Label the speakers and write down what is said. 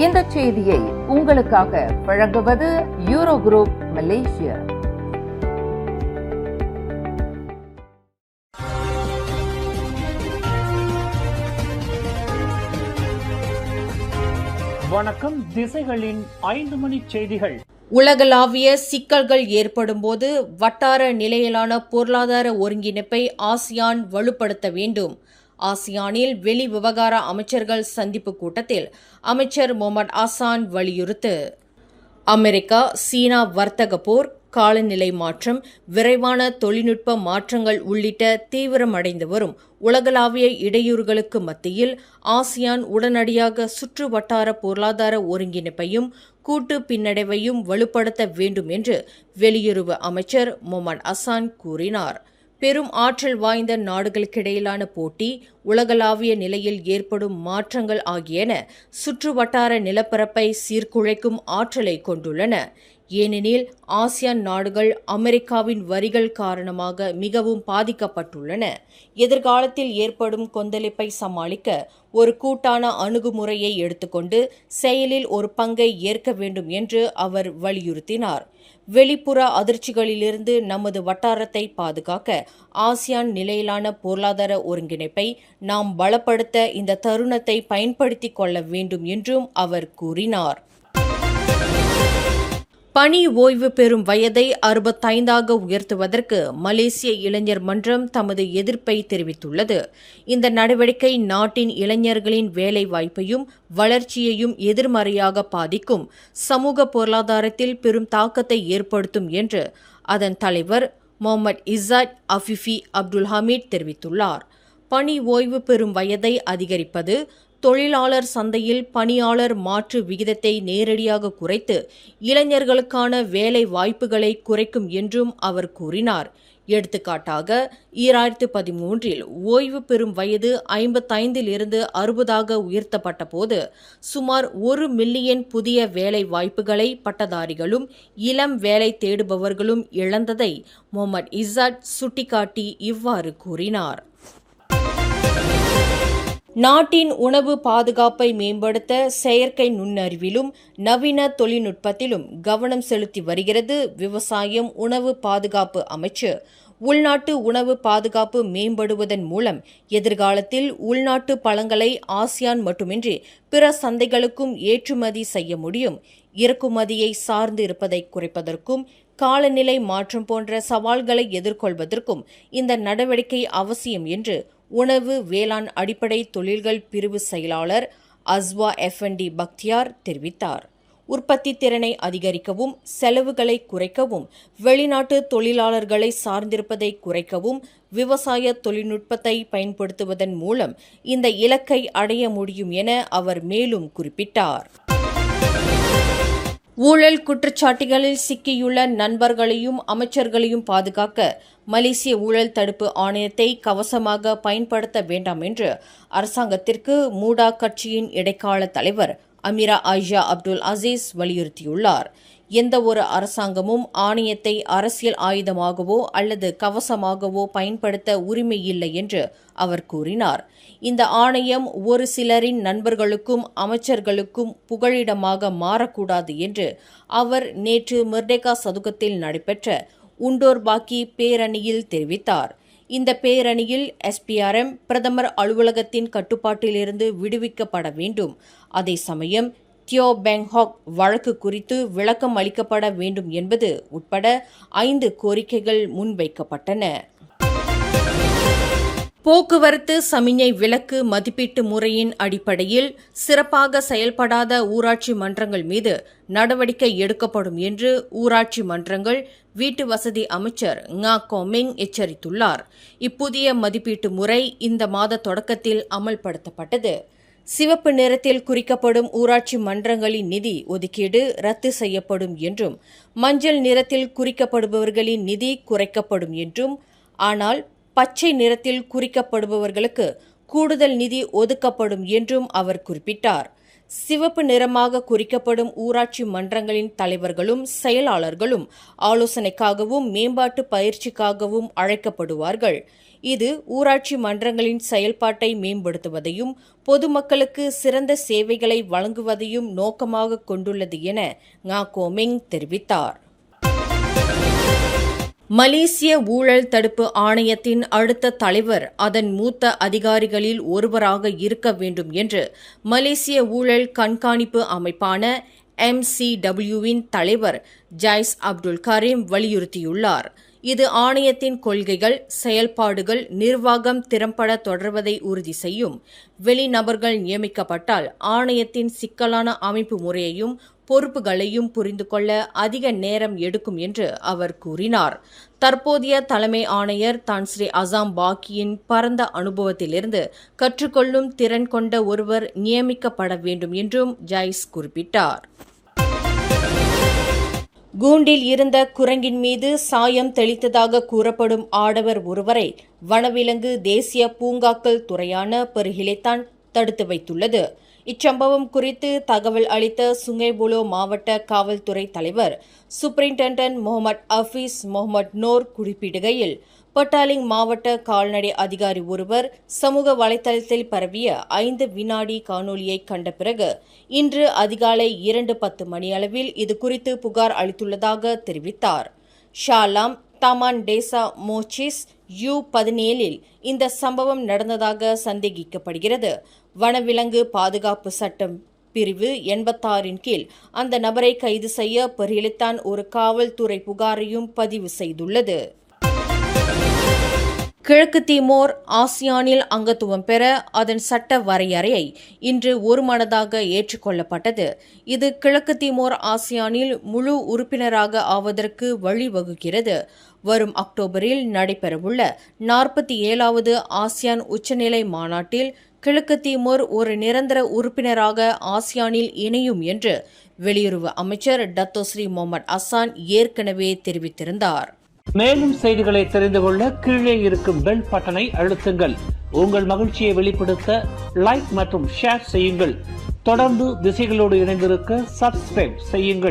Speaker 1: இந்த செய்தியை உங்களுக்காக வழங்குவது யூரோ குரூப் மலேசியா.
Speaker 2: வணக்கம். திசைகளின் 5 மணி செய்திகள்.
Speaker 3: உலகளாவிய சிக்கல்கள் ஏற்படும்போது வட்டார நிலையிலான பொருளாதார ஒருங்கிணைப்பை ஆசியான் வலுப்படுத்த வேண்டும். ஆசியானில் வெளி விவகார அமைச்சர்கள் சந்திப்பு கூட்டத்தில் அமைச்சர் முகமது அசான் வலியுறுத்து. அமெரிக்கா சீனா வர்த்தக போர், காலநிலை மாற்றம், விரைவான தொழில்நுட்ப மாற்றங்கள் உள்ளிட்ட தீவிரமடைந்து வரும் உலகளாவிய இடையூறுகளுக்கு மத்தியில் ஆசியான் உடனடியாக சுற்று வட்டார பொருளாதார ஒருங்கிணைப்பையும் கூட்டு பின்னடைவையும் வலுப்படுத்த வேண்டும் என்று வெளியுறவு அமைச்சர் முகமது அசான் கூறினார். பெரும் ஆற்றல் வாய்ந்த நாடுகளுக்கிடையிலான போட்டி, உலகளாவிய நிலையில் ஏற்படும் மாற்றங்கள் ஆகியன சுற்று வட்டார நிலப்பரப்பை சீர்குலைக்கும் ஆற்றலை கொண்டுள்ளன. ஏனெனில் ஆசியான் நாடுகள் அமெரிக்காவின் வரிகள் காரணமாக மிகவும் பாதிக்கப்பட்டுள்ளன. எதிர்காலத்தில் ஏற்படும் கொந்தளிப்பை சமாளிக்க ஒரு கூட்டான அணுகுமுறையை எடுத்துக்கொண்டு செயலில் ஒரு பங்கை ஏற்க வேண்டும் என்று அவர் வலியுறுத்தினார். வெளிப்புற அதிர்ச்சிகளிலிருந்து நமது வட்டாரத்தை பாதுகாக்க ஆசியான் நிலையிலான பொருளாதார ஒருங்கிணைப்பை நாம் பலப்படுத்த இந்த தருணத்தை பயன்படுத்திக் கொள்ள வேண்டும் என்றும் அவர் கூறினார். பணி ஓய்வு பெறும் வயதை 65ஆக உயர்த்துவதற்கு மலேசிய இளைஞர் மன்றம் தமது எதிர்ப்பை தெரிவித்துள்ளது. இந்த நடவடிக்கை நாட்டின் இளைஞர்களின் வேலை வாய்ப்பையும் வளர்ச்சியையும் எதிர்மறையாக பாதிக்கும், சமூக பொருளாதாரத்தில் பெரும் தாக்கத்தை ஏற்படுத்தும் என்று அதன் தலைவர் முகமது இசாட் அஃபிஃபி அப்துல் ஹமீட் தெரிவித்துள்ளார். பணி ஓய்வு பெறும் வயதை அதிகரிப்பது தொழிலாளர் சந்தையில் பணியாளர் மாற்று விகிதத்தை நேரடியாக குறைத்து இளைஞர்களுக்கான வேலை வாய்ப்புகளை குறைக்கும் என்றும் அவர் கூறினார். எடுத்துக்காட்டாக 2013 ஓய்வு பெறும் வயது 55 60ஆக உயர்த்தப்பட்ட போது சுமார் 1 மில்லியன் புதிய வேலை வாய்ப்புகளை பட்டதாரிகளும் இளம் வேலை தேடுபவர்களும் இழந்ததை முகமது இசாட் சுட்டிக்காட்டி இவ்வாறு கூறினார். நாட்டின் உணவு பாதுகாப்பை மேம்படுத்த செயற்கை நுண்ணறிவிலும் நவீன தொழில்நுட்பத்திலும் கவனம் செலுத்தி வருகிறது விவசாயம் உணவு பாதுகாப்பு அமைச்சு. உள்நாட்டு உணவு பாதுகாப்பு மேம்படுவதன் மூலம் எதிர்காலத்தில் உள்நாட்டு பழங்களை ஆசியான் மட்டுமின்றி பிற சந்தைகளுக்கும் ஏற்றுமதி செய்ய முடியும். இறக்குமதியை சார்ந்து இருப்பதை குறைப்பதற்கும் காலநிலை மாற்றம் போன்ற சவால்களை எதிர்கொள்வதற்கும் இந்த நடவடிக்கை அவசியம் என்று உணவு வேளாண் அடிப்படை தொழில்கள் பிரிவு செயலாளர் அஸ்வா எஃப்என்டி பக்தியார் தெரிவித்தார். உற்பத்தி திறனை அதிகரிக்கவும், செலவுகளை குறைக்கவும், வெளிநாட்டு தொழிலாளர்களை சார்ந்திருப்பதை குறைக்கவும் விவசாய தொழில்நுட்பத்தை பயன்படுத்துவதன் மூலம் இந்த இலக்கை அடைய முடியும் என அவர் மேலும் குறிப்பிட்டார். ஊழல் குற்றச்சாட்டுகளில் சிக்கியுள்ள நண்பர்களையும் அமைச்சர்களையும் பாதுகாக்க மலேசிய ஊழல் தடுப்பு ஆணையத்தை கவசமாக பயன்படுத்த வேண்டாம் என்று அரசாங்கத்திற்கு மூடா கட்சியின் இடைக்கால தலைவர் அமீரா ஆயிஷா அப்துல் அசீஸ் வலியுறுத்தியுள்ளார். எந்த ஒரு அரசாங்கமும் ஆணையத்தை அரசியல் ஆயுதமாகவோ அல்லது கவசமாகவோ பயன்படுத்த உரிமை இல்லை என்று அவர் கூறினார். இந்த ஆணையம் ஒரு சிலரின் நண்பர்களுக்கும் அமைச்சர்களுக்கும் புகழிடமாக மாறக்கூடாது என்று அவர் நேற்று மெர்டேகா சதுக்கத்தில் நடைபெற்ற உண்டோர் பாக்கி பேரணியில் தெரிவித்தார். இந்த பேரணியில் SPRM பிரதமர் அலுவலகத்தின் கட்டுப்பாட்டிலிருந்து விடுவிக்கப்பட வேண்டும். அதே சமயம் தியோ பெங் ஹாக் வழக்கு குறித்து விளக்கம் அளிக்கப்பட வேண்டும் என்பது உட்பட 5 கோரிக்கைகள் முன்வைக்கப்பட்டன. போக்குவரத்து சமிஞை விலக்கு மதிப்பீட்டு முறையின் அடிப்படையில் சிறப்பாக செயல்படாத ஊராட்சி மன்றங்கள் மீது நடவடிக்கை எடுக்கப்படும் என்று ஊராட்சி மன்றங்கள் வீட்டு வசதி அமைச்சர் ngா கோமிங் எச்சரித்துள்ளார். இப்புதிய மதிப்பீட்டு முறை இந்த மாத தொடக்கத்தில் அமல்படுத்தப்பட்டது. சிவப்பு நிறத்தில் குறிக்கப்படும் ஊராட்சி மன்றங்களின் நிதி ஒதுக்கீடு ரத்து செய்யப்படும் என்றும், மஞ்சள் நிறத்தில் குறிக்கப்படுபவர்களின் நிதி குறைக்கப்படும் என்றும், ஆனால் பச்சை நிறத்தில் குறிக்கப்படுபவர்களுக்கு கூடுதல் நிதி ஒதுக்கப்படும் என்றும் அவர் குறிப்பிட்டார். சிவப்பு நிறமாக குறிக்கப்படும் ஊராட்சி மன்றங்களின் தலைவர்களும் செயலாளர்களும் ஆலோசனைக்காகவும் மேம்பாட்டு பயிற்சிக்காகவும் அழைக்கப்படுவார்கள். இது ஊராட்சி மன்றங்களின் செயல்பாட்டை மேம்படுத்துவதையும் பொதுமக்களுக்கு சிறந்த சேவைகளை வழங்குவதையும் நோக்கமாக கொண்டுள்ளது என ngா கோமிங் தெரிவித்தார். மலேசிய ஊழல் தடுப்பு ஆணையத்தின் அடுத்த தலைவர் அதன் மூத்த அதிகாரிகளில் ஒருவராக இருக்க வேண்டும் என்று மலேசிய ஊழல் கண்காணிப்பு அமைப்பான MCWவின் தலைவர் ஜைஸ் அப்துல் கரீம் வலியுறுத்தியுள்ளார். இது ஆணையத்தின் கொள்கைகள், செயல்பாடுகள், நிர்வாகம் திறம்பட தொடர்வதை உறுதி செய்யும். வெளிநபர்கள் நியமிக்கப்பட்டால் ஆணையத்தின் சிக்கலான அமைப்பு முறையையும் பொறுப்புகளையும் புரிந்து கொள்ள அதிக நேரம் எடுக்கும் என்று அவர் கூறினார். தற்போதைய தலைமை ஆணையர் தான் ஸ்ரீ அசாம் பாக்கியின் பரந்த அனுபவத்திலிருந்து கற்றுக்கொள்ளும் திறன் கொண்ட ஒருவர் நியமிக்கப்பட வேண்டும் என்றும் ஜைஸ் குறிப்பிட்டார். கூண்டில் இருந்த குரங்கின் மீது சாயம் தெளித்ததாக கூறப்படும் ஆடவர் ஒருவரை வனவிலங்கு தேசிய பூங்காக்கள் துறையான பெர்ஹிலேத்தான் தடுத்து வைத்துள்ளது. இச்சம்பவம் குறித்து தகவல் அளித்த சுங்கை புலோ மாவட்ட காவல்துறை தலைவர் சூப்பரிண்டென்டன்ட் முகமது ஹஃபீஸ் முகமது நோர் குறிப்பிடுகையில், பட்டாலிங் மாவட்ட கால்நடை அதிகாரி ஒருவர் சமூக வலைதளத்தில் பரவிய 5 வினாடி காணொலியை கண்ட பிறகு இன்று அதிகாலை 2:10 மணியளவில் இதுகுறித்து புகார் அளித்துள்ளதாக தெரிவித்தார். ஷாலாம் தாமான் டேசா மோச்சிஸ் U17 இந்த சம்பவம் நடந்ததாக சந்தேகிக்கப்படுகிறது. வனவிலங்கு பாதுகாப்பு சட்டம் பிரிவு 86 கீழ் அந்த நபரை கைது செய்ய பெர்ஹிலேத்தான் ஒரு காவல்துறை புகாரையும் பதிவு செய்துள்ளது. கிழக்கு தீமோர் ஆசியானில் அங்கத்துவம் பெற அதன் சட்ட வரையறையை இன்று ஒருமனதாக ஏற்றுக்கொள்ளப்பட்டது. இது கிழக்கு தீமோர் ஆசியானில் முழு உறுப்பினராக ஆவதற்கு வழிவகுக்கிறது. வரும் அக்டோபரில் நடைபெறவுள்ள 47வது ஆசியான் உச்சநிலை மாநாட்டில் கிழக்கு தீமோர் ஒரு நிரந்தர உறுப்பினராக ஆசியானில் இணையும் என்று வெளியுறவு அமைச்சர் டத்தோஸ்ரீ முகமது அசான் ஏற்கனவே தெரிவித்திருந்தார்.
Speaker 2: மேலும் செய்திகளை தெரிந்து கொள்ள கீழே இருக்கும் பெல் பட்டனை அழுத்துங்கள். உங்கள் மகிழ்ச்சியை வெளிப்படுத்த லைக் மற்றும் ஷேர் செய்யுங்கள். தொடர்ந்து திசைகளோடு இணைந்திருக்க சப்ஸ்கிரைப் செய்யுங்கள்.